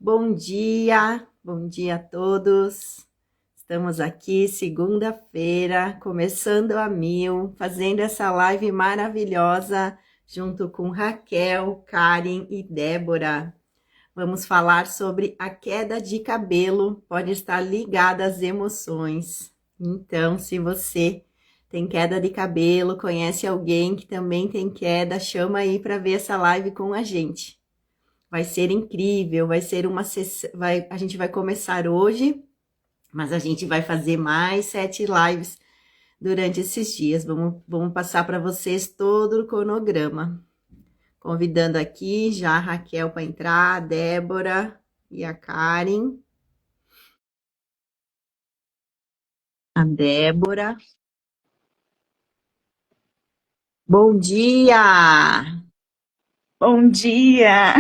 Bom dia a todos. Estamos aqui segunda-feira, começando a mil, fazendo essa live maravilhosa junto com Raquel, Karen e Débora. Vamos falar sobre a queda de cabelo, pode estar ligada às emoções. Então, se você tem queda de cabelo, conhece alguém que também tem queda, chama aí para ver essa live com a gente. Vai ser incrível, vai ser uma sessão, a gente vai começar hoje, mas a gente vai fazer mais 7 lives durante esses dias. Vamos passar para vocês todo o cronograma. Convidando aqui já a Raquel para entrar, a Débora e a Karen. A Débora. Bom dia! Bom dia,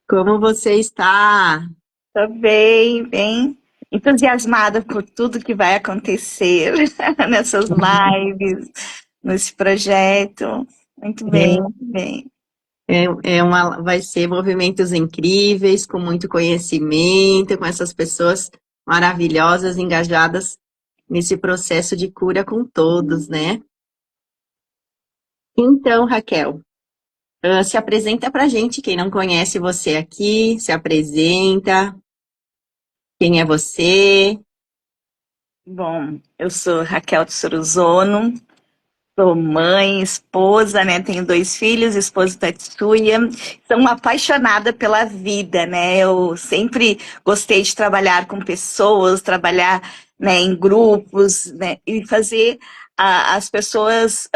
Como você está? tô bem entusiasmada por tudo que vai acontecer nessas lives, nesse projeto. Muito bem, muito bem. Vai ser movimentos incríveis, com muito conhecimento, com essas pessoas maravilhosas, engajadas nesse processo de cura com todos, né? Então, Raquel, se apresenta pra gente, quem não conhece você aqui, se apresenta, quem é você? Bom, eu sou Raquel de Sorozono, sou mãe, esposa, né? Tenho 2 filhos, esposa Tatsuya. Sou uma apaixonada pela vida, né? Eu sempre gostei de trabalhar com pessoas, trabalhar, né, em grupos, né? E fazer as pessoas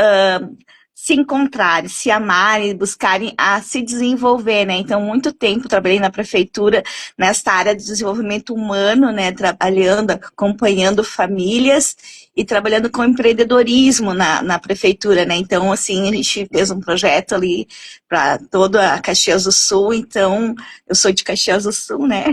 se encontrarem, se amarem, buscarem a se desenvolver, né? Então, muito tempo trabalhei na prefeitura nesta área de desenvolvimento humano, né? Trabalhando, acompanhando famílias e trabalhando com empreendedorismo na prefeitura, né? Então, assim, a gente fez um projeto ali para toda a Caxias do Sul. Então, eu sou de Caxias do Sul, né?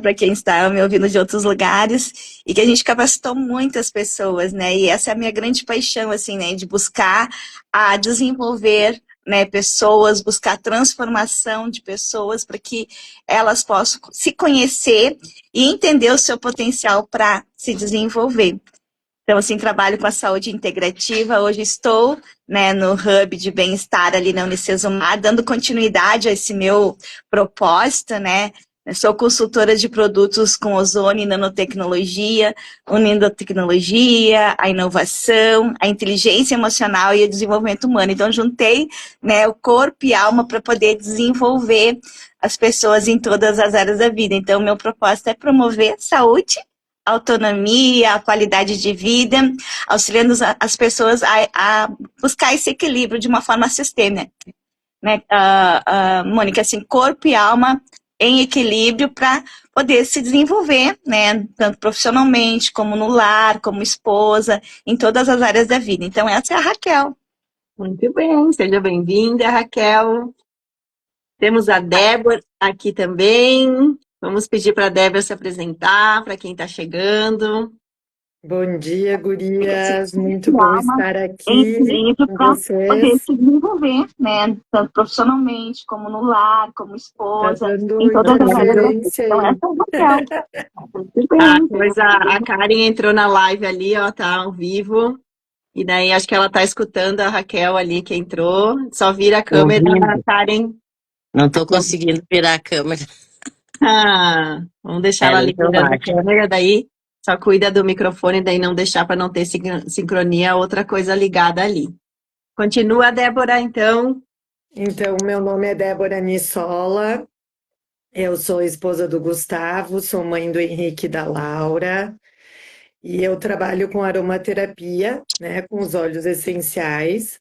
Para quem está me ouvindo de outros lugares, e que a gente capacitou muitas pessoas, né? E essa é a minha grande paixão, assim, né? De buscar a desenvolver, né, pessoas, buscar transformação de pessoas para que elas possam se conhecer e entender o seu potencial para se desenvolver. Então, assim, trabalho com a saúde integrativa. Hoje estou, né, no Hub de Bem-Estar ali na Unicesumar, dando continuidade a esse meu propósito, né? Eu sou consultora de produtos com ozônio e nanotecnologia, unindo a tecnologia, a inovação, a inteligência emocional e o desenvolvimento humano. Então, juntei, né, o corpo e a alma para poder desenvolver as pessoas em todas as áreas da vida. Então, meu propósito é promover saúde, autonomia, a qualidade de vida, auxiliando as pessoas a buscar esse equilíbrio de uma forma sistêmica, né? Mônica, assim, corpo e alma em equilíbrio para poder se desenvolver, né? Tanto profissionalmente, como no lar, como esposa, em todas as áreas da vida. Então, essa é a Raquel. Muito bem, seja bem-vinda, Raquel. Temos a Débora aqui também. Vamos pedir para a Débora se apresentar, para quem está chegando. Bom dia, Assim, gurias. Muito corpo e bom alma estar em aqui equilíbrio com para poder vocês. se desenvolver, né? Tanto profissionalmente, como no lar, como Tá esposa, em dando todas as áreas da vida. interferência Então, essa aí. é a Raquel. Tudo Ah, bem, pois a Karen entrou na live ali, ó, tá ao vivo. E daí acho que ela tá escutando a Raquel ali que entrou. Só vira a Tô câmera, ouvindo. Karen. Não tô conseguindo virar a câmera. Ah, vamos deixar ela Pera, eu ligando a acho. câmera, daí só cuida do microfone, daí não deixar para não ter sincronia, outra coisa ligada ali. Continua, Débora, então. Então, meu nome é Débora Nissola. Eu sou esposa do Gustavo, sou mãe do Henrique e da Laura. E eu trabalho com aromaterapia, né, com os óleos essenciais.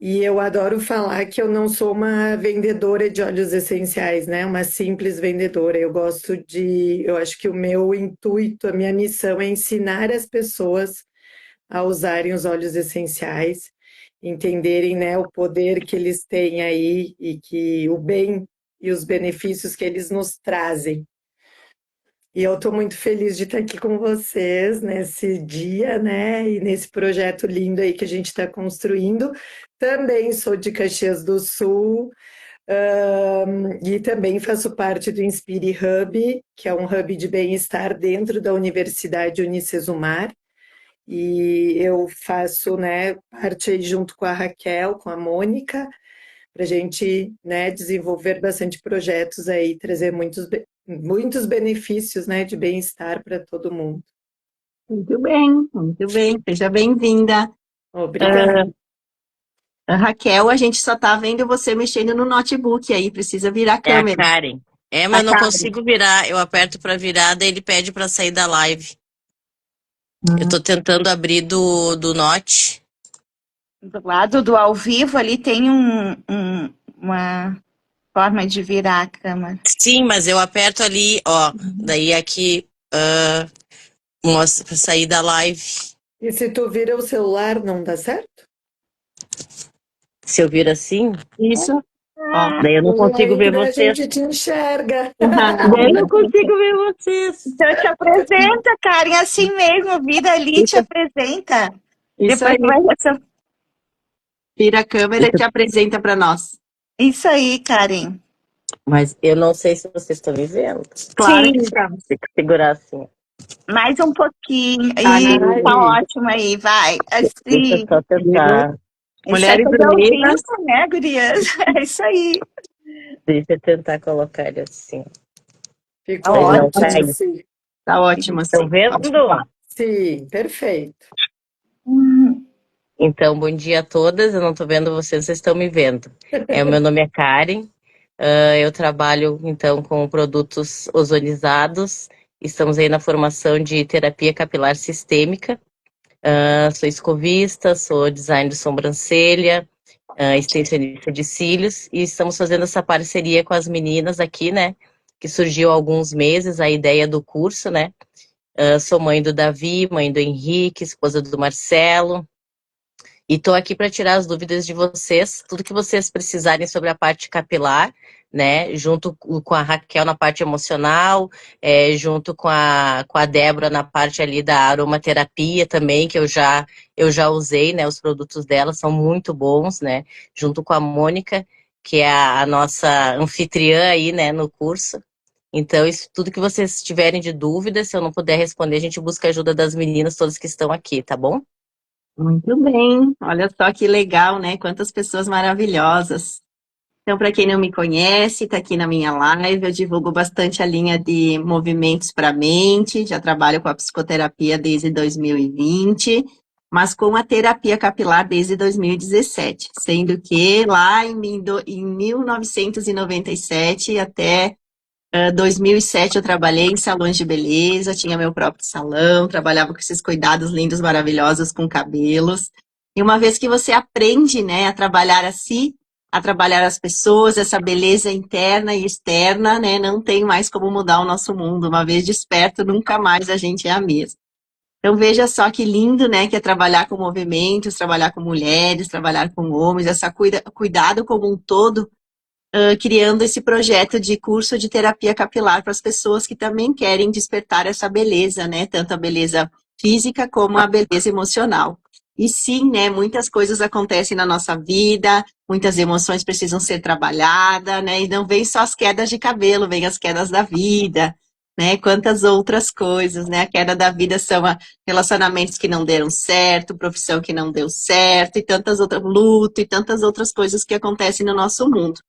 E eu adoro falar que eu não sou uma vendedora de óleos essenciais, né? Uma simples vendedora. Eu acho que o meu intuito, a minha missão é ensinar as pessoas a usarem os óleos essenciais, entenderem, né, o poder que eles têm aí e que o bem e os benefícios que eles nos trazem. E eu estou muito feliz de estar aqui com vocês nesse dia, né? E nesse projeto lindo aí que a gente está construindo. Também sou de Caxias do Sul, E também faço parte do Inspire Hub, que é um hub de bem-estar dentro da Universidade Unicesumar. E eu faço, né, parte aí junto com a Raquel, com a Mônica, para a gente, né, desenvolver bastante projetos aí, trazer muitos benefícios, né, de bem-estar para todo mundo. Muito bem, muito bem. Seja bem-vinda. Obrigada. Raquel, a gente só tá vendo você mexendo no notebook aí, precisa virar a É a câmera. Karen. É, mas eu não consigo virar. Eu aperto pra virar, daí ele pede pra sair da live. Eu tô tentando abrir do Note. Do lado do ao vivo ali tem uma forma de virar a câmera. Sim, mas eu aperto ali, ó. Daí aqui, mostra pra sair da live. E se tu vira o celular, não dá certo? Se eu vir assim, Isso. Ó. daí eu não consigo ver Ainda a vocês. gente te enxerga. Daí eu não consigo ver vocês. Então te apresenta, Karen, assim mesmo, vira ali, te apresenta. Isso Depois aí, vai receber. vira a câmera e te apresenta para nós. Isso aí, Karen. Mas eu não sei se vocês estão me vendo. Claro Sim, que estamos. Tem que segurar assim. mais um pouquinho. Aí. Isso, tá ótimo aí, vai. Deixa eu Assim. só tentar. Isso é Mulheres coisa ao Unidas. vivo, né, gurias? É isso aí. Deixa eu tentar colocar ele assim. Ficou Ele não ótimo, cai. sim. Tá ótimo, assim. Estão vendo? Sim, perfeito. Então, bom dia a todas. Eu não estou vendo vocês, vocês estão me vendo. O meu nome é Karen. Eu trabalho, então, com produtos ozonizados. Estamos aí na formação de terapia capilar sistêmica. Sou escovista, sou designer de sobrancelha, extensionista de cílios. E estamos fazendo essa parceria com as meninas aqui, né? Que surgiu há alguns meses, a ideia do curso, né? Sou mãe do Davi, mãe do Henrique, esposa do Marcelo. E estou aqui para tirar as dúvidas de vocês, tudo que vocês precisarem sobre a parte capilar, né? Junto com a Raquel na parte emocional, junto com a Débora na parte ali da aromaterapia também, que eu já usei, né? Os produtos dela são muito bons, né? Junto com a Mônica, que é a nossa anfitriã aí, né, no curso. Então, isso, tudo que vocês tiverem de dúvida, se eu não puder responder, a gente busca a ajuda das meninas todas que estão aqui, tá bom? Muito bem. Olha só que legal, né? Quantas pessoas maravilhosas. Então, para quem não me conhece, está aqui na minha live, eu divulgo bastante a linha de movimentos para a mente, já trabalho com a psicoterapia desde 2020, mas com a terapia capilar desde 2017, sendo que lá em 1997 até 2007 eu trabalhei em salões de beleza, tinha meu próprio salão, trabalhava com esses cuidados lindos, maravilhosos com cabelos. E uma vez que você aprende, né, a trabalhar a si, a trabalhar as pessoas, essa beleza interna e externa, né, não tem mais como mudar o nosso mundo. Uma vez desperto, nunca mais a gente é a mesma. Então veja só que lindo, né, que é trabalhar com movimentos, trabalhar com mulheres, trabalhar com homens, essa cuidado como um todo, criando esse projeto de curso de terapia capilar para as pessoas que também querem despertar essa beleza, né? Tanto a beleza física como a beleza emocional. E sim, né? Muitas coisas acontecem na nossa vida, muitas emoções precisam ser trabalhadas, né? E não vem só as quedas de cabelo, vem as quedas da vida, né? Quantas outras coisas, né? A queda da vida são relacionamentos que não deram certo, profissão que não deu certo, e tantas outras, luto, e tantas outras coisas que acontecem no nosso mundo.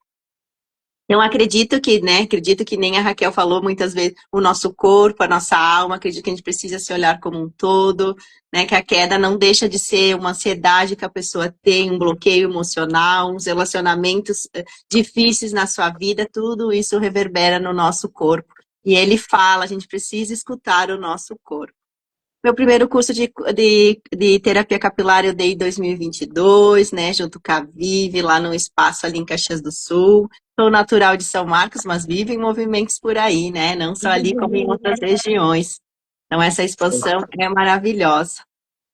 Eu acredito que, né, acredito que nem a Raquel falou muitas vezes, o nosso corpo, a nossa alma, acredito que a gente precisa se olhar como um todo, né, que a queda não deixa de ser uma ansiedade que a pessoa tem, um bloqueio emocional, uns relacionamentos difíceis na sua vida, tudo isso reverbera no nosso corpo. E ele fala, a gente precisa escutar o nosso corpo. Meu primeiro curso de terapia capilar eu dei em 2022, né, junto com a Vive, lá no espaço ali em Caxias do Sul. Sou natural de São Marcos, mas vivo em movimentos por aí, né, não só ali como em outras regiões. Então essa exposição é maravilhosa.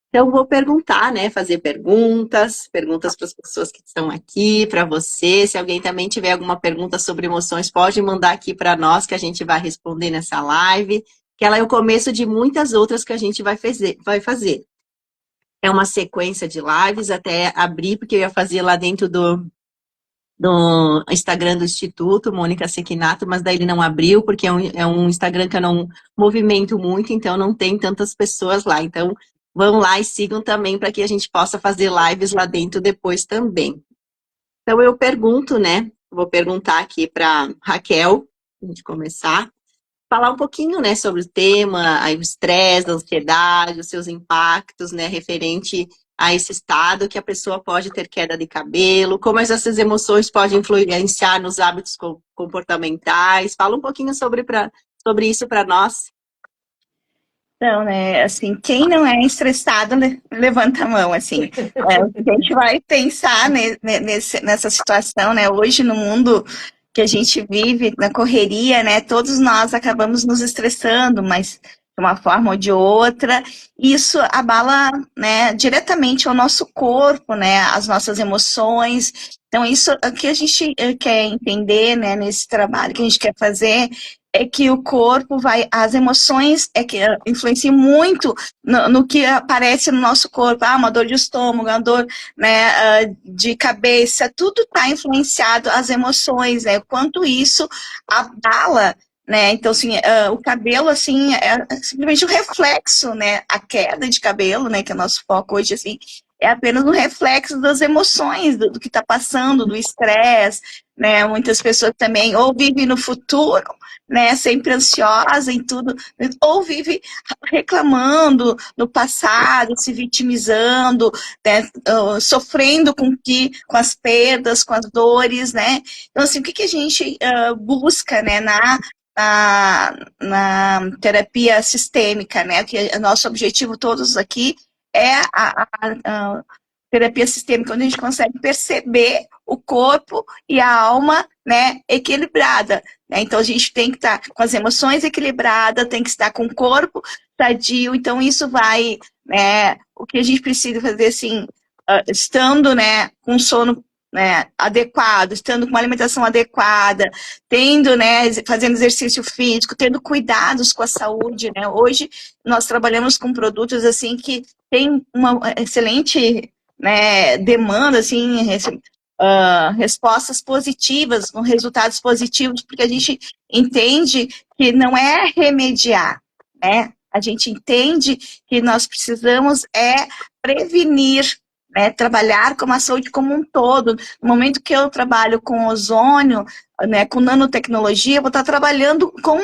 Então vou perguntar, né, fazer perguntas para as pessoas que estão aqui, para você. Se alguém também tiver alguma pergunta sobre emoções, pode mandar aqui para nós que a gente vai responder nessa live, que ela é o começo de muitas outras que a gente vai fazer. É uma sequência de lives até abrir, porque eu ia fazer lá dentro do Instagram do Instituto, Mônica Sequinato, mas daí ele não abriu, porque é um Instagram que eu não movimento muito, então não tem tantas pessoas lá. Então, vão lá e sigam também para que a gente possa fazer lives lá dentro depois também. Então, eu pergunto, né? Vou perguntar aqui para Raquel, a gente começar, falar um pouquinho, né, sobre o tema, aí o estresse, a ansiedade, os seus impactos, né, referente a esse estado que a pessoa pode ter queda de cabelo, como essas emoções podem influenciar nos hábitos comportamentais. Fala um pouquinho sobre isso para nós. Então, né, assim, quem não é estressado, levanta a mão, assim. A gente vai pensar nessa situação, né, hoje no mundo que a gente vive, na correria, né, todos nós acabamos nos estressando, mas de uma forma ou de outra, isso abala, né, diretamente o nosso corpo, né, as nossas emoções. Então, isso é o que a gente quer entender, né, nesse trabalho que a gente quer fazer, é que o corpo vai, as emoções é que influenciam muito no que aparece no nosso corpo, uma dor de estômago, uma dor, né, de cabeça, tudo está influenciado as emoções, né, quanto isso abala, né, então assim, o cabelo assim é simplesmente um reflexo, né, a queda de cabelo, né, que é o nosso foco hoje, assim, é apenas um reflexo das emoções, do que está passando, do estresse, né, muitas pessoas também ou vivem no futuro, né, sempre ansiosa em tudo, ou vive reclamando no passado, se vitimizando, né, sofrendo com as perdas, com as dores, né? Então, assim, o que a gente busca, né, na terapia sistêmica, né? Que o nosso objetivo todos aqui é a terapia sistêmica, onde a gente consegue perceber o corpo e a alma, né, equilibrada. Né? Então, a gente tem que estar com as emoções equilibradas, tem que estar com o corpo sadio. Então, isso vai, né, o que a gente precisa fazer, assim, estando, né, com sono, né, adequado, estando com uma alimentação adequada, tendo, né, fazendo exercício físico, tendo cuidados com a saúde, né. Hoje, nós trabalhamos com produtos, assim, que tem uma excelente, né, demanda, assim, respostas positivas, com resultados positivos, porque a gente entende que não é remediar, né? A gente entende que nós precisamos prevenir, né? Trabalhar com a saúde como um todo. No momento que eu trabalho com ozônio, né, com nanotecnologia, eu vou estar trabalhando com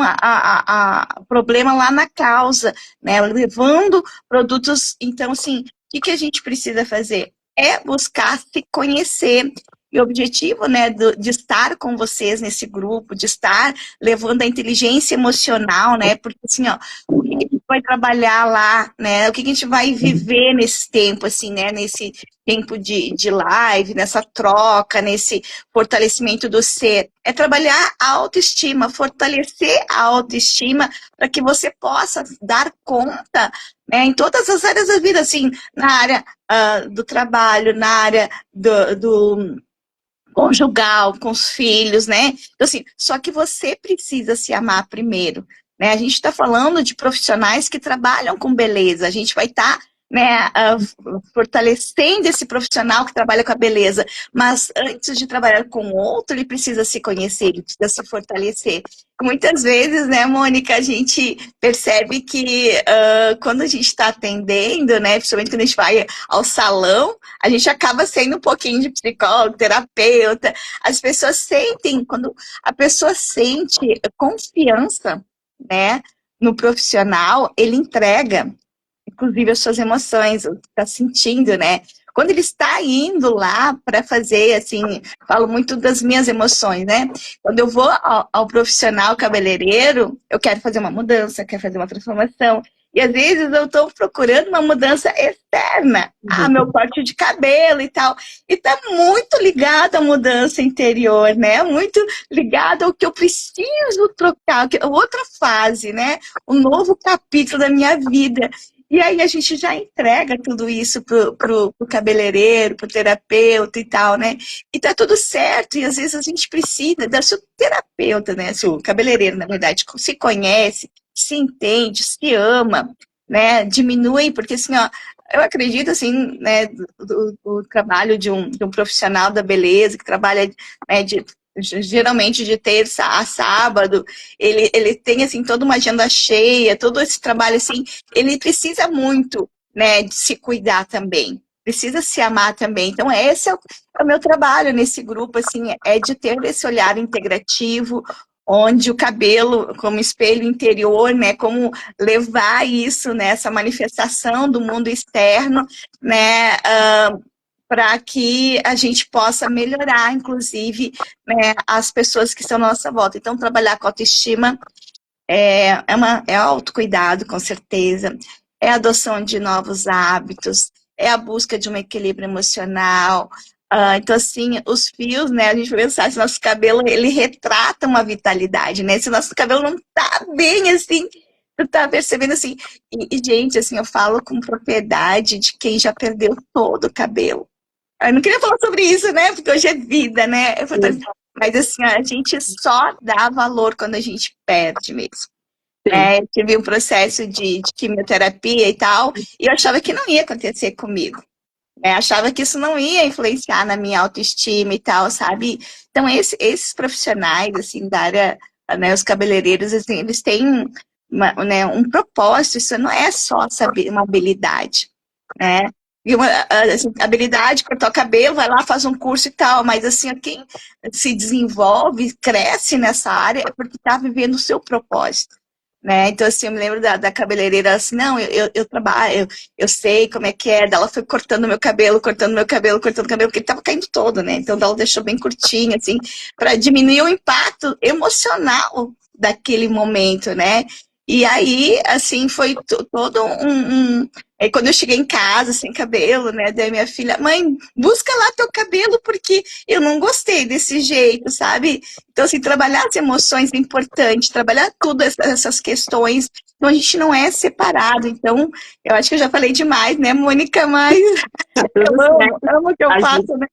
a problema lá na causa, né? Levando produtos. Então, assim, o que a gente precisa fazer? É buscar se conhecer. E o objetivo, né, de estar com vocês nesse grupo, de estar levando a inteligência emocional, né, porque assim, ó, o que a gente vai trabalhar lá, né, o que a gente vai viver nesse tempo, assim, né, nesse tempo de live, nessa troca, nesse fortalecimento do ser, é trabalhar a autoestima, fortalecer a autoestima para que você possa dar conta, né, em todas as áreas da vida, assim, na área do trabalho, na área do conjugal, com os filhos, né? Então, assim, só que você precisa se amar primeiro, né? A gente está falando de profissionais que trabalham com beleza, a gente vai estar, né, fortalecendo esse profissional que trabalha com a beleza, mas antes de trabalhar com o outro, ele precisa se conhecer, ele precisa se fortalecer. Muitas vezes, né, Mônica, a gente percebe que quando a gente está atendendo, né, principalmente quando a gente vai ao salão, a gente acaba sendo um pouquinho de psicólogo, terapeuta. As pessoas sentem, quando a pessoa sente confiança, né, no profissional, ele entrega, inclusive, as suas emoções, o que está sentindo, né? Quando ele está indo lá para fazer, assim, falo muito das minhas emoções, né? Quando eu vou ao profissional cabeleireiro, eu quero fazer uma mudança, eu quero fazer uma transformação. E às vezes eu estou procurando uma mudança externa, meu corte de cabelo e tal. E está muito ligado à mudança interior, né? Muito ligado ao que eu preciso trocar, outra fase, né? Um novo capítulo da minha vida. E aí a gente já entrega tudo isso pro cabeleireiro, pro terapeuta e tal, né? E tá tudo certo, e às vezes a gente precisa da sua terapeuta, né? Seu cabeleireiro, na verdade, se conhece, se entende, se ama, né? Diminui, porque assim, ó, eu acredito, assim, né, do trabalho de um profissional da beleza, que trabalha, né, geralmente de terça a sábado, ele tem, assim, toda uma agenda cheia, todo esse trabalho, assim, ele precisa muito, né, de se cuidar também, precisa se amar também. Então, esse é o meu trabalho nesse grupo, assim, é de ter esse olhar integrativo, onde o cabelo, como espelho interior, né, como levar isso, né, essa manifestação do mundo externo, né, para que a gente possa melhorar, inclusive, né, as pessoas que estão à nossa volta. Então, trabalhar com autoestima é autocuidado, com certeza, é a adoção de novos hábitos, é a busca de um equilíbrio emocional. Então, assim, os fios, né, a gente vai pensar, se nosso cabelo, ele retrata uma vitalidade, né? Se nosso cabelo não tá bem, assim, tu tá percebendo, assim, gente, assim, eu falo com propriedade de quem já perdeu todo o cabelo. Eu não queria falar sobre isso, né, porque hoje é vida, né? Mas, assim, a gente só dá valor quando a gente perde mesmo. Sim. Tive um processo de quimioterapia e tal, e eu achava que não ia acontecer comigo. Achava que isso não ia influenciar na minha autoestima e tal, sabe? Então, esses profissionais, assim, da área, né, os cabeleireiros, assim, eles têm né, um propósito, isso não é só saber uma habilidade, né? E uma assim, habilidade, cortar o cabelo, vai lá, faz um curso e tal, mas assim, quem se desenvolve, cresce nessa área é porque está vivendo o seu propósito. Né? Então, assim, eu me lembro da cabeleireira assim, não, eu trabalho, eu sei como é que é. Daí ela foi cortando meu cabelo, cortando meu cabelo, cortando o cabelo, porque ele tava caindo todo, né? Então ela deixou bem curtinho, assim, para diminuir o impacto emocional daquele momento, né? E aí, assim, foi todo Aí quando eu cheguei em casa, sem cabelo, né? Daí minha filha, mãe, busca lá teu cabelo, porque eu não gostei desse jeito, sabe? Então, assim, trabalhar as emoções é importante, trabalhar todas essas questões. Então, a gente não é separado. Então, eu acho que eu já falei demais, né, Mônica? Mas Tá eu tudo certo. amo o que eu A gente, faço, né?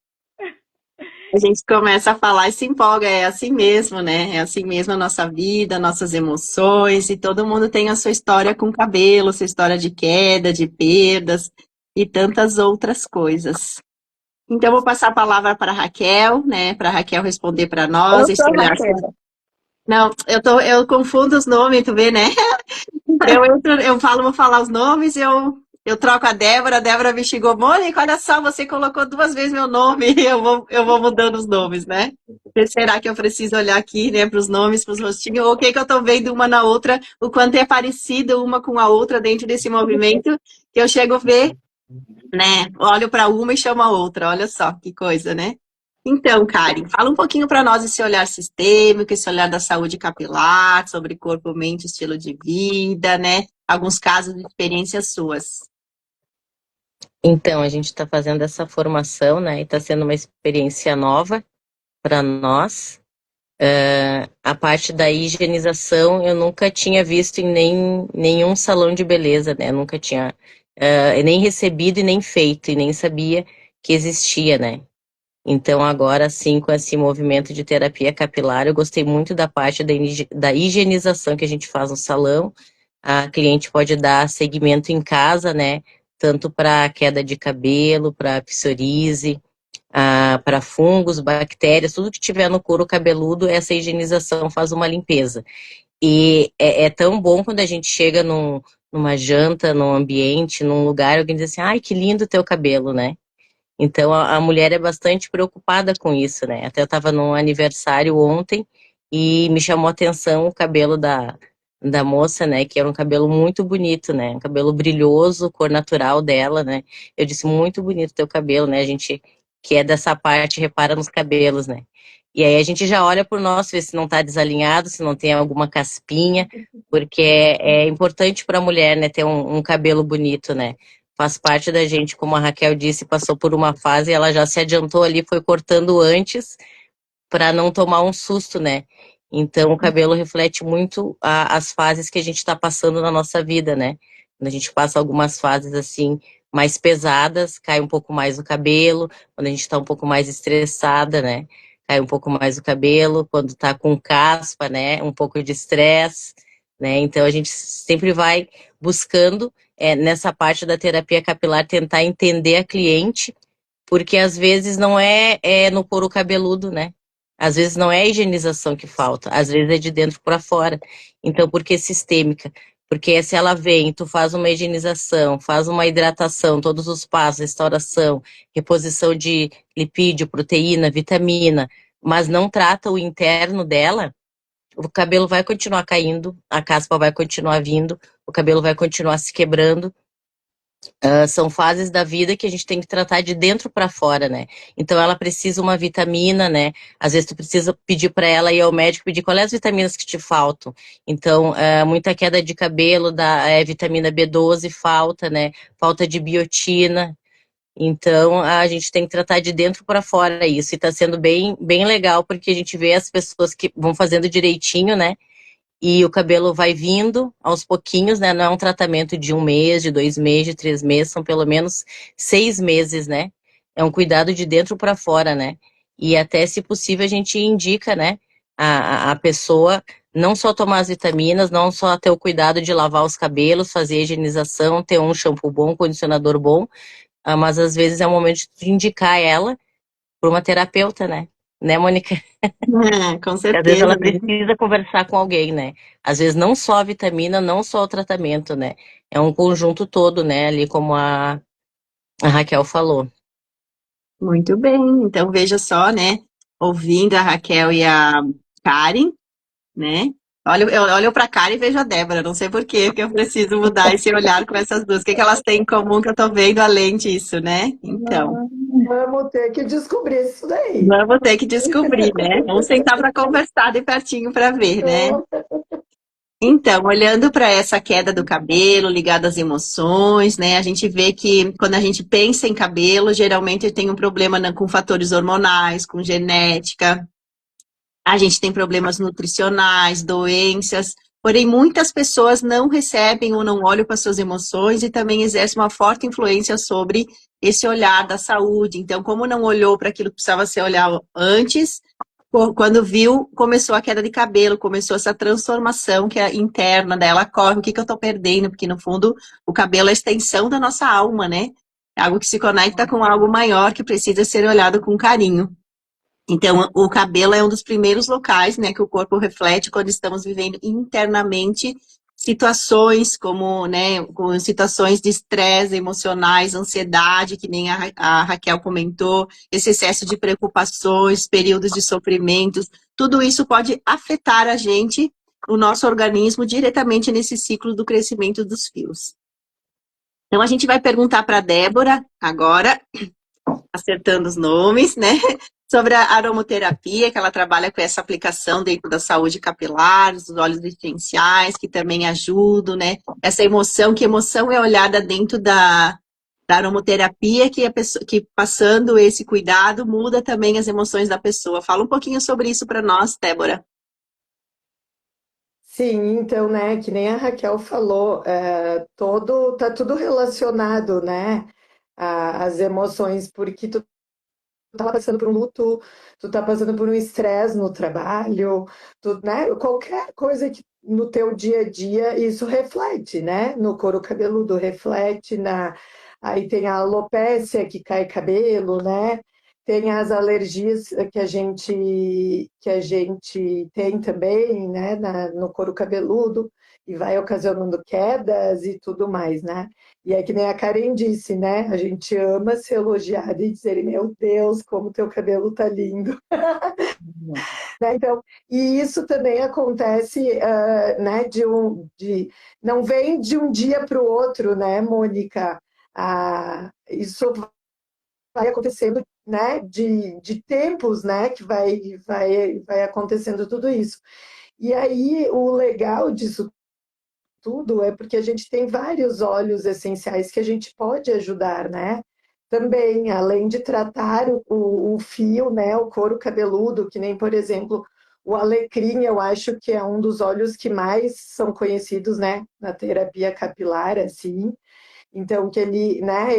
a gente começa a falar e se empolga, é assim mesmo, né? É assim mesmo a nossa vida, nossas emoções, e todo mundo tem a sua história com cabelo, sua história de queda, de perdas e tantas outras coisas. Então, eu vou passar a palavra para a Raquel, né? Para a Raquel responder para nós, Eu esse sou olhar. Raquel. Não, eu confundo os nomes, tu vê, né? Eu falo, vou falar os nomes, eu troco a Débora me xingou, Mônica, olha só, você colocou duas vezes meu nome, eu vou mudando os nomes, né? Será que eu preciso olhar aqui, né, para os nomes, para os rostinhos, ou o que que eu tô vendo uma na outra, o quanto é parecido uma com a outra dentro desse movimento, que eu chego a ver, né? Olho para uma e chamo a outra, olha só que coisa, né? Então, Karen, fala um pouquinho para nós esse olhar sistêmico, esse olhar da saúde capilar, sobre corpo, mente, estilo de vida, né? Alguns casos de experiências suas. Então, a gente está fazendo essa formação, né? E está sendo uma experiência nova para nós. A parte da higienização eu nunca tinha visto em nenhum salão de beleza, né? Nunca tinha nem recebido e nem feito, e nem sabia que existia, né? Então, agora sim, com esse movimento de terapia capilar, eu gostei muito da parte da higienização que a gente faz no salão. A cliente pode dar segmento em casa, né? Tanto para queda de cabelo, para psoríase, para fungos, bactérias, tudo que tiver no couro cabeludo, essa higienização faz uma limpeza. E é tão bom quando a gente chega numa janta, num ambiente, num lugar, alguém diz assim, ai, que lindo o teu cabelo, né? Então a mulher é bastante preocupada com isso, né? Até eu estava num aniversário ontem e me chamou a atenção o cabelo da moça, né? Que era um cabelo muito bonito, né? Um cabelo brilhoso, cor natural dela, né? Eu disse, muito bonito teu cabelo, né? A gente que é dessa parte repara nos cabelos, né? E aí a gente já olha por nós, ver se não tá desalinhado, se não tem alguma caspinha, porque é importante para a mulher, né? Ter um cabelo bonito, né? Faz parte da gente, como a Raquel disse, passou por uma fase e ela já se adiantou ali, foi cortando antes para não tomar um susto, né? Então o cabelo reflete muito as fases que a gente está passando na nossa vida, né? Quando a gente passa algumas fases assim mais pesadas, cai um pouco mais o cabelo, quando a gente está um pouco mais estressada, né? Cai um pouco mais o cabelo, quando está com caspa, né? Um pouco de estresse, né? Então a gente sempre vai buscando nessa parte da terapia capilar, tentar entender a cliente, porque às vezes não é no couro cabeludo, né? Às vezes não é a higienização que falta, às vezes é de dentro para fora. Então, por que sistêmica? Porque se ela vem, tu faz uma higienização, faz uma hidratação, todos os passos, restauração, reposição de lipídio, proteína, vitamina, mas não trata o interno dela, o cabelo vai continuar caindo, a caspa vai continuar vindo, o cabelo vai continuar se quebrando. São fases da vida que a gente tem que tratar de dentro para fora, né? Então ela precisa uma vitamina, né? Às vezes tu precisa pedir para ela ir ao médico pedir quais as vitaminas que te faltam. Então, muita queda de cabelo da vitamina B12 falta, né? Falta de biotina. Então a gente tem que tratar de dentro para fora isso. E tá sendo bem, bem legal porque a gente vê as pessoas que vão fazendo direitinho, né? E o cabelo vai vindo aos pouquinhos, né? Não é um tratamento de 1 mês, de 2 meses, de 3 meses, são pelo menos 6 meses, né? É um cuidado de dentro para fora, né? E até, se possível, a gente indica, né? A pessoa não só tomar as vitaminas, não só ter o cuidado de lavar os cabelos, fazer a higienização, ter um shampoo bom, um condicionador bom, mas às vezes é o momento de indicar ela para uma terapeuta, né? Né, Mônica? Com Às vezes certeza, ela né? precisa conversar com alguém, né? Às vezes não só a vitamina, não só o tratamento, né? É um conjunto todo, né? Ali como a Raquel falou. Muito bem. Então, veja só, né? Ouvindo a Raquel e a Karen, né? Eu olho para a Karen e vejo a Débora. Não sei por quê, que eu preciso mudar esse olhar com essas duas. O que que elas têm em comum que eu tô vendo além disso, né? Então, Vamos ter que descobrir isso daí. vamos ter que descobrir, né? Vamos sentar para conversar de pertinho para ver, né? Então, olhando para essa queda do cabelo ligada às emoções, né? A gente vê que quando a gente pensa em cabelo, geralmente tem um problema com fatores hormonais, com genética. A gente tem problemas nutricionais, doenças. Porém, muitas pessoas não recebem ou não olham para suas emoções e também exerce uma forte influência sobre esse olhar da saúde. Então, como não olhou para aquilo que precisava ser olhado antes, quando viu, começou a queda de cabelo, começou essa transformação que é interna dela, corre, o que que eu estou perdendo? Porque, no fundo, o cabelo é a extensão da nossa alma, né? É algo que se conecta com algo maior que precisa ser olhado com carinho. Então, o cabelo é um dos primeiros locais, né, que o corpo reflete quando estamos vivendo internamente situações como, né, com situações de estresse emocionais, ansiedade, que nem a Raquel comentou, esse excesso de preocupações, períodos de sofrimentos, tudo isso pode afetar a gente, o nosso organismo, diretamente nesse ciclo do crescimento dos fios. Então, a gente vai perguntar para a Débora agora, acertando os nomes, né? Sobre a aromaterapia, que ela trabalha com essa aplicação dentro da saúde capilar, os óleos essenciais, que também ajudam, né? Essa emoção, que emoção é olhada dentro da aromaterapia, que a pessoa, que passando esse cuidado muda também as emoções da pessoa. Fala um pouquinho sobre isso para nós, Débora. Sim, então, né, que nem a Raquel falou, tá tudo relacionado, né, às emoções, porque tu tá passando por um luto, tu tá passando por um estresse no trabalho, né, qualquer coisa que no teu dia a dia, isso reflete, né, no couro cabeludo, reflete aí tem a alopécia que cai cabelo, né, tem as alergias que a gente tem também, né, no couro cabeludo, e vai ocasionando quedas e tudo mais, né? E é que nem a Karen disse, né? A gente ama ser elogiada e dizer, meu Deus, como teu cabelo tá lindo. Né? Então, e isso também acontece, né, não vem de um dia para o outro, né, Mônica? Isso vai acontecendo, né, de tempos, né, que vai acontecendo tudo isso. E aí, o legal disso tudo é porque a gente tem vários óleos essenciais que a gente pode ajudar, né? Também, além de tratar o fio, né, o couro cabeludo, que nem, por exemplo, o alecrim, eu acho que é um dos óleos que mais são conhecidos, né, na terapia capilar, assim. Então, que ele, né,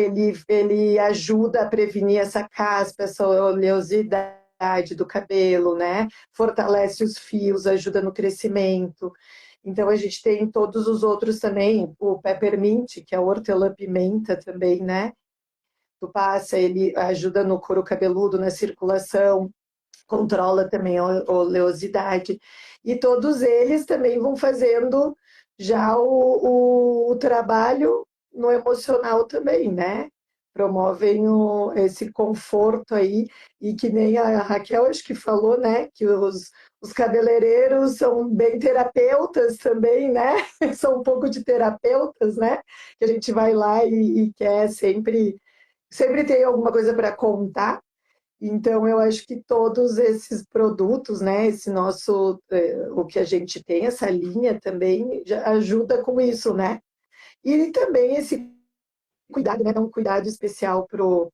ele ajuda a prevenir essa caspa, essa oleosidade do cabelo, né? Fortalece os fios, ajuda no crescimento. Então a gente tem todos os outros também, o peppermint, que é a hortelã-pimenta também, né? Tu passa, ele ajuda no couro cabeludo, na circulação, controla também a oleosidade. E todos eles também vão fazendo já o trabalho no emocional também, né? Promovem esse conforto aí, e que nem a Raquel acho que falou, né? Que os cabeleireiros são bem terapeutas também, né? São um pouco de terapeutas, né? Que a gente vai lá e quer sempre tem alguma coisa para contar. Então, eu acho que todos esses produtos, né, esse nosso, o que a gente tem, essa linha também já ajuda com isso, né? E também esse cuidado, né, dar um cuidado especial pro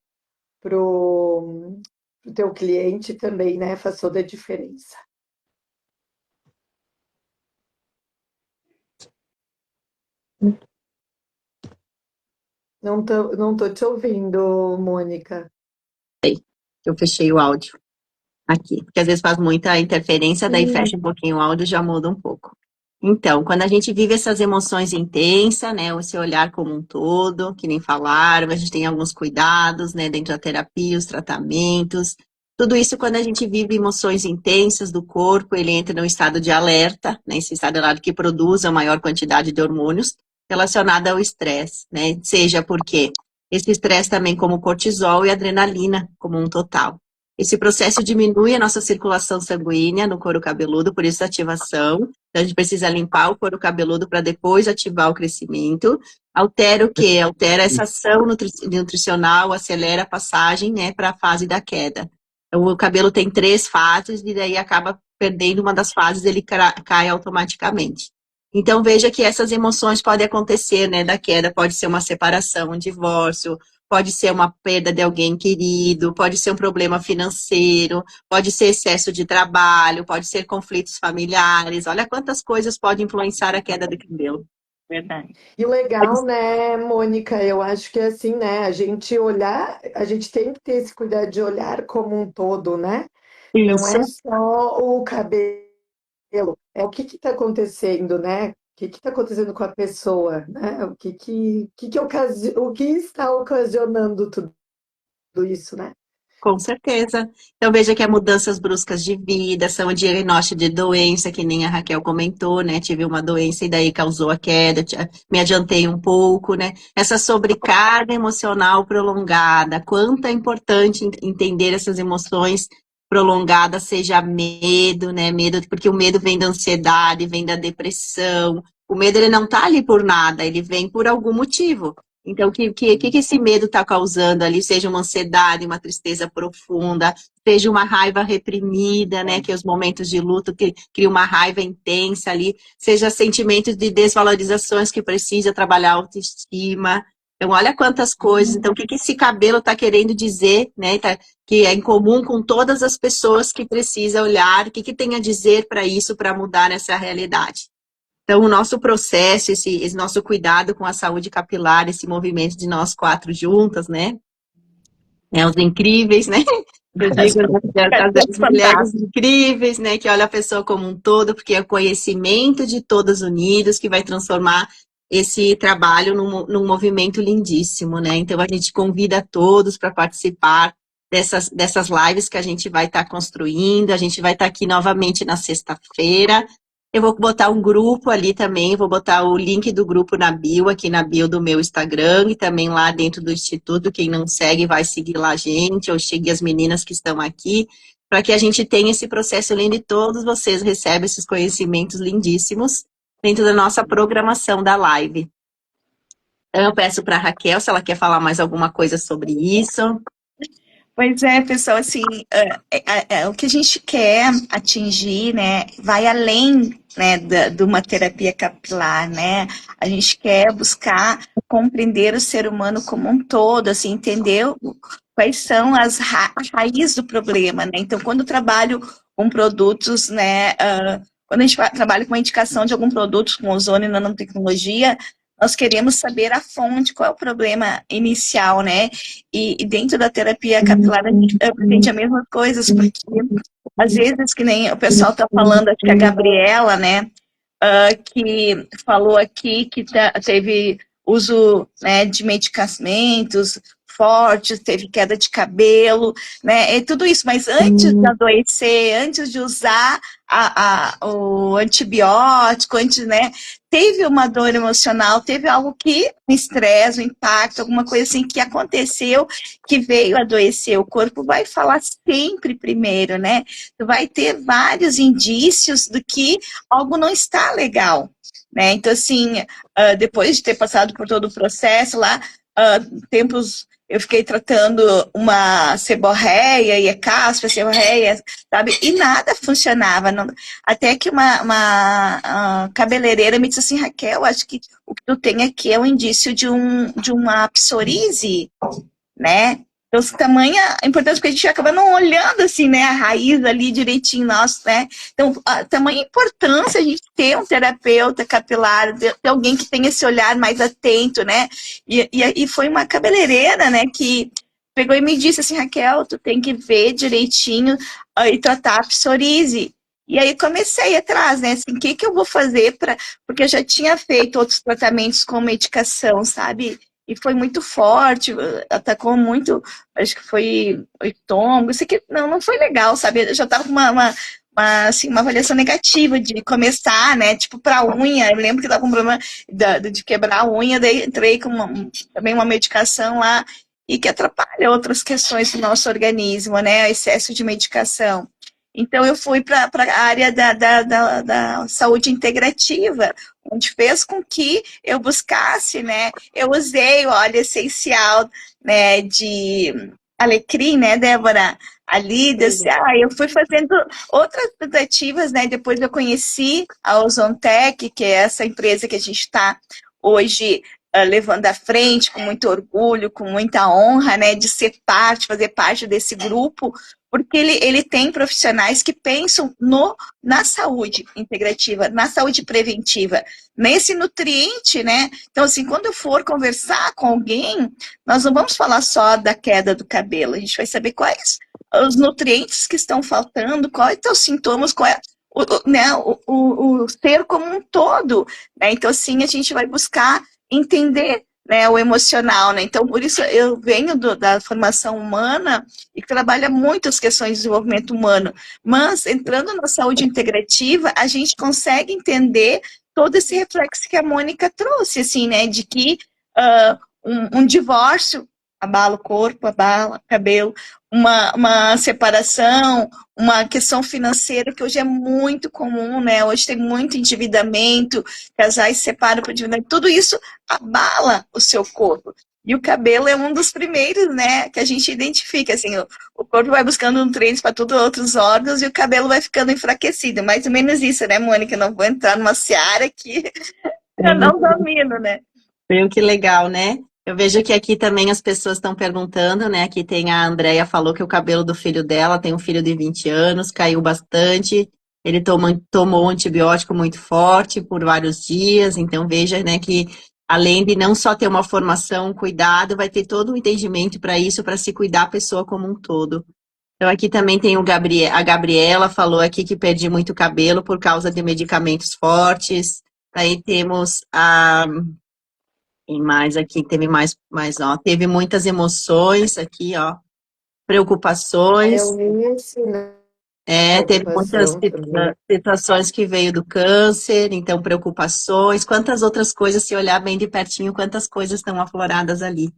teu cliente também, né, faz toda a diferença. Não tô te ouvindo, Mônica. Eu fechei o áudio aqui, porque às vezes faz muita interferência, daí fecha um pouquinho o áudio e já muda um pouco. Então, quando a gente vive essas emoções intensas, né, o seu olhar como um todo, que nem falaram, a gente tem alguns cuidados, né, dentro da terapia, os tratamentos, tudo isso quando a gente vive emoções intensas do corpo, ele entra num estado de alerta, né, esse estado de alerta que produz a maior quantidade de hormônios relacionada ao estresse, né, seja porque esse estresse também como cortisol e adrenalina como um total. Esse processo diminui a nossa circulação sanguínea no couro cabeludo, por isso a ativação. Então, a gente precisa limpar o couro cabeludo para depois ativar o crescimento. Altera o quê? Altera essa ação nutricional, acelera a passagem, né, para a fase da queda. Então, o cabelo tem 3 fases e daí acaba perdendo uma das fases, ele cai automaticamente. Então, veja que essas emoções podem acontecer, né, da queda. Pode ser uma separação, um divórcio, pode ser uma perda de alguém querido, pode ser um problema financeiro, pode ser excesso de trabalho, pode ser conflitos familiares. Olha quantas coisas podem influenciar a queda do cabelo. Verdade. E o legal, né, Mônica, eu acho que é assim, né, a gente olhar, a gente tem que ter esse cuidado de olhar como um todo, né? Não Isso, é só o cabelo, é o que está acontecendo, né? O que está acontecendo com a pessoa, né? O que está ocasionando tudo isso, né? com certeza. Então veja que há mudanças bruscas de vida, são o diagnóstico de doença, que nem a Raquel comentou, né? Tive uma doença e daí causou a queda, me adiantei um pouco, né? Essa sobrecarga emocional prolongada, quanto é importante entender essas emoções prolongadas, seja medo, né? Medo, porque o medo vem da ansiedade, vem da depressão. O medo ele não tá ali por nada, ele vem por algum motivo. Então, o que esse medo está causando ali? Seja uma ansiedade, uma tristeza profunda, seja uma raiva reprimida, né? Que é os momentos de luto que cria uma raiva intensa ali, seja sentimentos de desvalorizações que precisa trabalhar a autoestima. Então, olha quantas coisas. Então, o que esse cabelo está querendo dizer, né? Que é em comum com todas as pessoas que precisa olhar, o que tem a dizer para isso, para mudar essa realidade. Então, o nosso processo, esse nosso cuidado com a saúde capilar, esse movimento de nós 4 juntas, né? Os incríveis, né? Eu digo as mulheres incríveis, né? Que olha a pessoa como um todo, porque é o conhecimento de todas unidas que vai transformar esse trabalho num movimento lindíssimo, né? Então, a gente convida todos para participar dessas lives que a gente vai estar construindo. A gente vai estar aqui novamente na sexta-feira. Eu vou botar um grupo ali também, vou botar o link do grupo na bio, aqui na bio do meu Instagram, e também lá dentro do Instituto, quem não segue vai seguir lá a gente, ou seguir as meninas que estão aqui, para que a gente tenha esse processo lindo e todos vocês recebam esses conhecimentos lindíssimos dentro da nossa programação da live. Então, eu peço para a Raquel, se ela quer falar mais alguma coisa sobre isso. Pois é, pessoal, assim, o que a gente quer atingir, né, vai além, né, de uma terapia capilar, né? A gente quer buscar compreender o ser humano como um todo, assim, entender quais são as raízes do problema, né? Então, quando eu trabalho com produtos, né, quando a gente trabalha com a indicação de algum produto com ozônio e nanotecnologia, nós queremos saber a fonte, qual é o problema inicial, né? E dentro da terapia capilar a gente aprende as mesmas coisas, porque às vezes, que nem o pessoal está falando, acho que a Gabriela, né? que falou aqui que teve uso, né, de medicamentos fortes, teve queda de cabelo, né, e tudo isso, mas antes de adoecer, antes de usar o antibiótico, antes, né, teve uma dor emocional, teve algo que, um estresse, um impacto, alguma coisa assim que aconteceu, que veio adoecer. O corpo vai falar sempre primeiro, né, tu vai ter vários indícios do que algo não está legal, né, então assim, depois de ter passado por todo o processo lá, tempos eu fiquei tratando uma seborreia e cáspia, seborreia, sabe? E nada funcionava. Não, até que uma cabeleireira me disse assim, Raquel, acho que o que tu tem aqui é um indício de uma psoríase, né? Então, tamanha importância, porque a gente acaba não olhando assim, né, a raiz ali direitinho, nosso, né? Então, a tamanha importância a gente ter um terapeuta capilar, ter alguém que tenha esse olhar mais atento, né? E foi uma cabeleireira, né, que pegou e me disse assim, Raquel, tu tem que ver direitinho e tratar a psoríase. E aí comecei atrás, né, assim, o que eu vou fazer para, porque eu já tinha feito outros tratamentos com medicação, sabe? E foi muito forte, atacou muito, acho que foi o estômago, isso aqui não foi legal, sabe? Eu já estava com assim, uma avaliação negativa de começar, né? Tipo, para unha, eu lembro que estava com um problema de quebrar a unha, daí entrei com também uma medicação lá, e que atrapalha outras questões do nosso organismo, né? Excesso de medicação. Então, eu fui para a área da saúde integrativa, onde fez com que eu buscasse, né? Eu usei o óleo essencial, né, de alecrim, né, Débora? Ali, eu fui fazendo outras tentativas, né? Depois eu conheci a Ozontec, que é essa empresa que a gente está hoje levando à frente com muito orgulho, com muita honra, né, de ser parte, fazer parte desse grupo, porque ele tem profissionais que pensam na saúde integrativa, na saúde preventiva, nesse nutriente, né? Então, assim, quando eu for conversar com alguém, nós não vamos falar só da queda do cabelo, a gente vai saber quais os nutrientes que estão faltando, quais são os sintomas, qual é o ser como um todo, né? Então, assim, a gente vai buscar entender, né, o emocional, né? Então, por isso eu venho da formação humana e que trabalha muito as questões de desenvolvimento humano. Mas, entrando na saúde integrativa, a gente consegue entender todo esse reflexo que a Mônica trouxe, assim, né? De que um divórcio abala o corpo, abala o cabelo, uma separação, uma questão financeira que hoje é muito comum, né? Hoje tem muito endividamento, casais se separam por endividamento, tudo isso abala o seu corpo. E o cabelo é um dos primeiros, né, que a gente identifica, assim, o corpo vai buscando nutrientes para todos os outros órgãos e o cabelo vai ficando enfraquecido. Mais ou menos isso, né, Mônica? Não vou entrar numa seara que eu não domino, né? Viu que legal, né? Eu vejo que aqui também as pessoas estão perguntando, né? Aqui tem a Andrea falou que o cabelo do filho dela tem um filho de 20 anos, caiu bastante. Ele tomou um antibiótico muito forte por vários dias. Então veja, né, que além de não só ter uma formação, um cuidado, vai ter todo um entendimento para isso, para se cuidar a pessoa como um todo. Então aqui também tem a Gabriela falou aqui que perdi muito cabelo por causa de medicamentos fortes. Aí temos e mais aqui, teve ó, teve muitas emoções aqui, ó, preocupações, Eu vi isso, né? teve muitas Preocupação também. situações que veio do câncer, então preocupações, quantas outras coisas, se olhar bem de pertinho, quantas coisas estão afloradas ali.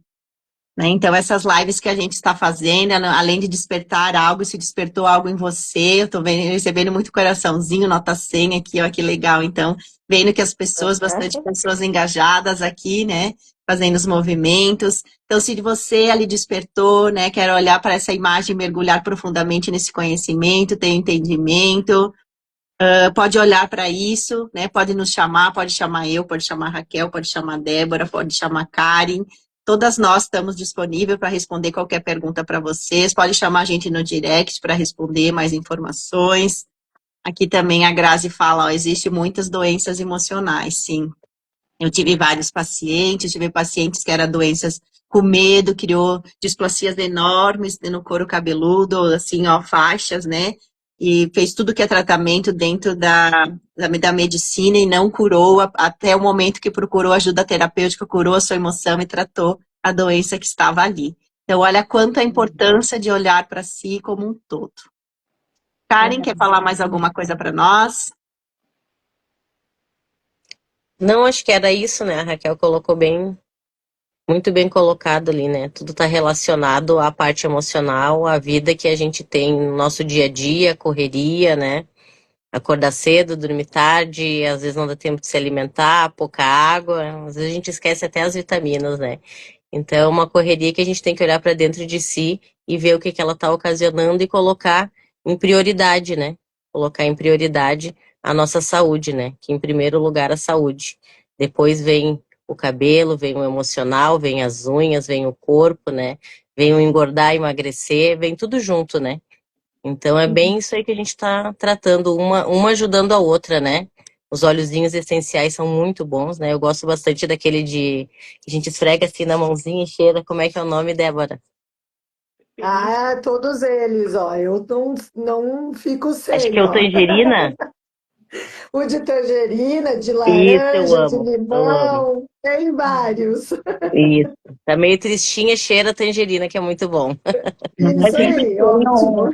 Né? Então, essas lives que a gente está fazendo, além de despertar algo, se despertou algo em você, eu estou recebendo muito coraçãozinho, nota 100 aqui, ó, que legal. Então, vendo que as pessoas, bastante pessoas engajadas aqui, né, fazendo os movimentos. Então, se você ali despertou, né, quer olhar para essa imagem, mergulhar profundamente nesse conhecimento, ter entendimento, pode olhar para isso, né? Pode nos chamar, pode chamar eu, pode chamar a Raquel, pode chamar a Débora, pode chamar a Karen. Todas nós estamos disponíveis para responder qualquer pergunta para vocês. Pode chamar a gente no direct para responder mais informações. Aqui também a Grazi fala, ó, existe muitas doenças emocionais, sim. Eu tive vários pacientes, tive pacientes que eram doenças com medo, criou displasias enormes no couro cabeludo, assim, ó, faixas, né? e fez tudo que é tratamento dentro da medicina e não curou, até o momento que procurou ajuda terapêutica, curou a sua emoção e tratou a doença que estava ali. Então, olha quanto a importância de olhar para si como um todo. Karen, quer falar mais alguma coisa para nós? Não, acho que era isso, né? A Raquel colocou bem, muito bem colocado ali, né? Tudo está relacionado à parte emocional, à vida que a gente tem no nosso dia a dia, correria, né? Acordar cedo, dormir tarde, às vezes não dá tempo de se alimentar, pouca água, às vezes a gente esquece até as vitaminas, né? Então, é uma correria que a gente tem que olhar para dentro de si e ver o que que ela está ocasionando e colocar em prioridade, né? Colocar em prioridade a nossa saúde, né? Que em primeiro lugar a saúde. Depois vem o cabelo, vem o emocional, vem as unhas, vem o corpo, né? Vem o engordar, emagrecer, vem tudo junto, né? Então é bem isso aí que a gente está tratando, uma ajudando a outra, né? Os óleozinhos essenciais são muito bons, né? Eu gosto bastante daquele de que a gente esfrega assim na mãozinha e cheira. Como é que é o nome, Débora? Ah, todos eles, ó. Eu não fico Acho que sem, é o ó. tangerina. O de tangerina, de Isso, eu laranja, de amo, eu amo. limão, tem vários. Isso. Tá meio tristinha, cheira a tangerina, que é muito bom. A Isso gente aí, tem ótimo.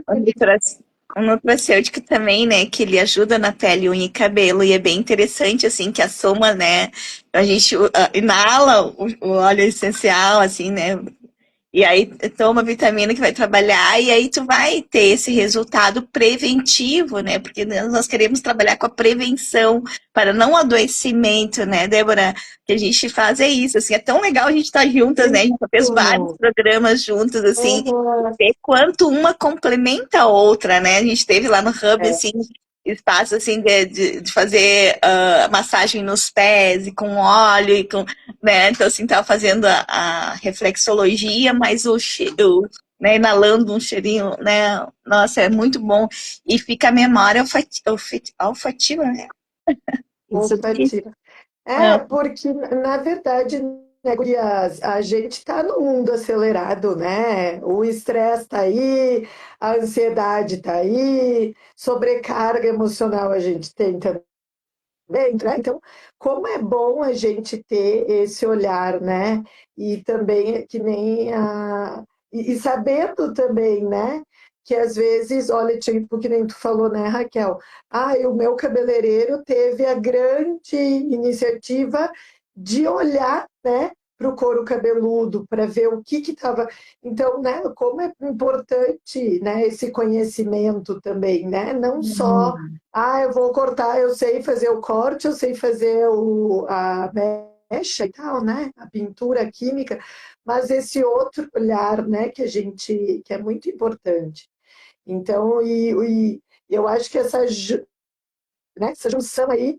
um nutracêutico também, né, que ele ajuda na pele, unha e cabelo, e é bem interessante, assim, que a soma, né, a gente inala o óleo essencial, assim, né, e aí toma vitamina que vai trabalhar, e aí tu vai ter esse resultado preventivo, né? Porque nós queremos trabalhar com a prevenção para não adoecimento, né, Débora? O que a gente faz é isso, assim, é tão legal a gente estar juntas, né? A gente já fez vários Isso. programas juntos, assim, Uhum. ver quanto uma complementa a outra, né? A gente teve lá no Hub, É, assim, espaço assim de fazer massagem nos pés e com óleo e com, né? Então assim tava fazendo a reflexologia, mas né, inalando um cheirinho, né? Nossa, é muito bom e fica a memória olfativa, né? Isso daí. olfativa. É, É, porque, na verdade, né, gurias, a gente está no mundo acelerado, né? O estresse está aí, a ansiedade está aí, sobrecarga emocional a gente tem também, né? Então, como é bom a gente ter esse olhar, né? E também que nem a. E sabendo também, né? Que às vezes, olha, tipo, que nem tu falou, né, Raquel? Ah, o meu cabeleireiro teve a grande iniciativa de olhar, né, para o couro cabeludo, para ver o que estava. Então, né, como é importante, né, esse conhecimento também, né? Não só ah, eu vou cortar, eu sei fazer o corte, eu sei fazer a mecha e tal, né? A pintura química, mas esse outro olhar, né, que é muito importante. Então, eu acho que né, essa junção aí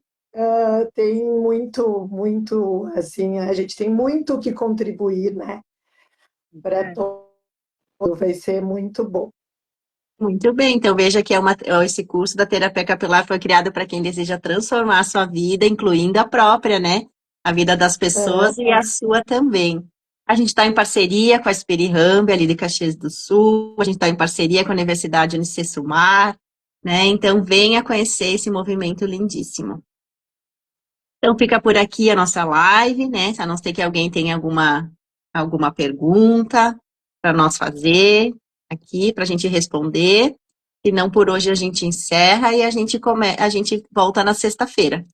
tem muito, assim, a gente tem muito o que contribuir, né? Para todo, vai ser muito bom. Muito bem, então veja que esse curso da terapia capilar foi criado para quem deseja transformar a sua vida, incluindo a própria, né? A vida das pessoas e a sua também. A gente está em parceria com a Hub, ali de Caxias do Sul, a gente está em parceria com a Universidade Unicesumar, né? Então venha conhecer esse movimento lindíssimo. Então fica por aqui a nossa live, né? A não ser que alguém tenha alguma pergunta para nós fazer aqui, para a gente responder. Se não, por hoje a gente encerra e a gente volta na sexta-feira.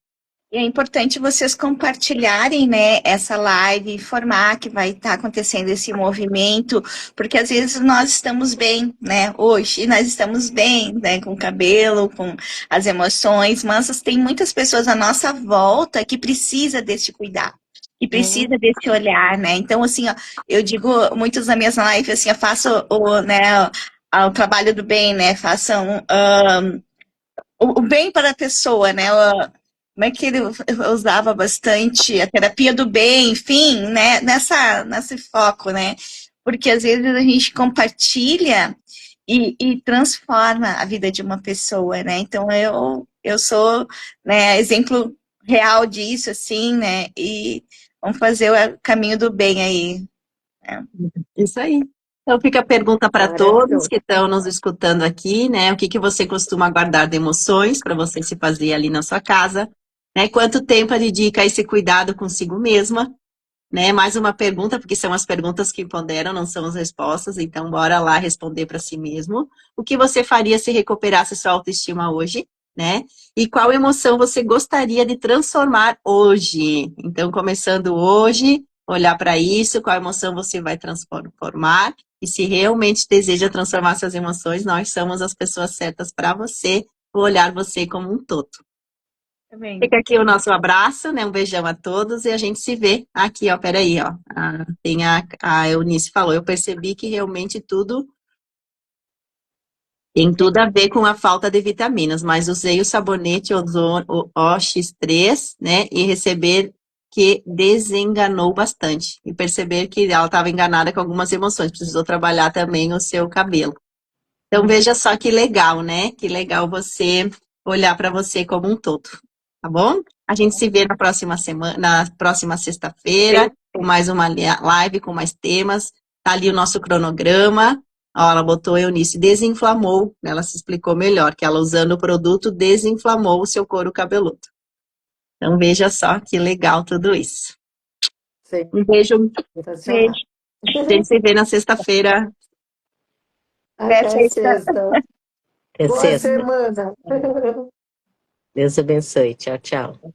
E é importante vocês compartilharem, né, essa live, informar que vai estar acontecendo esse movimento, porque às vezes nós estamos bem, né, hoje nós estamos bem, né, com o cabelo, com as emoções, mas tem muitas pessoas à nossa volta que precisa desse cuidado, que precisa desse olhar, né, então assim, ó, eu digo muitos nas minhas lives, assim, eu faço né, o trabalho do bem, né, façam o bem para a pessoa, né? Como é que ele usava bastante a terapia do bem, enfim, né? Nesse foco, né? Porque às vezes a gente compartilha e transforma a vida de uma pessoa, né? Então eu sou, né, exemplo real disso, assim, né? E vamos fazer o caminho do bem aí, né? Isso aí. Então fica a pergunta para todos Maravilhoso. que estão nos escutando aqui, né? O que que você costuma guardar de emoções para você se fazer ali na sua casa, né? Quanto tempo dedica a esse cuidado consigo mesma, né? Mais uma pergunta, porque são as perguntas que ponderam, não são as respostas, então bora lá responder para si mesmo. O que você faria se recuperasse sua autoestima hoje, né? E qual emoção você gostaria de transformar hoje? Então, começando hoje, olhar para isso, qual emoção você vai transformar, e se realmente deseja transformar suas emoções, nós somos as pessoas certas para você, olhar você como um todo. Também. Fica aqui o nosso abraço, né? Um beijão a todos e a gente se vê aqui, ó. Peraí, ó. Tem a Eunice falou, eu percebi que realmente tudo tem tudo a ver com a falta de vitaminas, mas usei o sabonete o OX3, né? E receber que desenganou bastante. E perceber que ela estava enganada com algumas emoções. Precisou trabalhar também o seu cabelo. Então veja só que legal, né? Que legal você olhar para você como um todo, tá bom? A gente se vê na próxima semana, na próxima sexta-feira, com mais uma live com mais temas. Tá ali o nosso cronograma. Ó, ela botou Eunice, desinflamou. Ela se explicou melhor, que ela usando o produto desinflamou o seu couro cabeludo. Então veja só que legal tudo isso. Sim, Um beijo, sensacional. beijo. A gente se vê na sexta-feira. Até sexta. Até Boa sexta. semana. Deus abençoe. Tchau, tchau.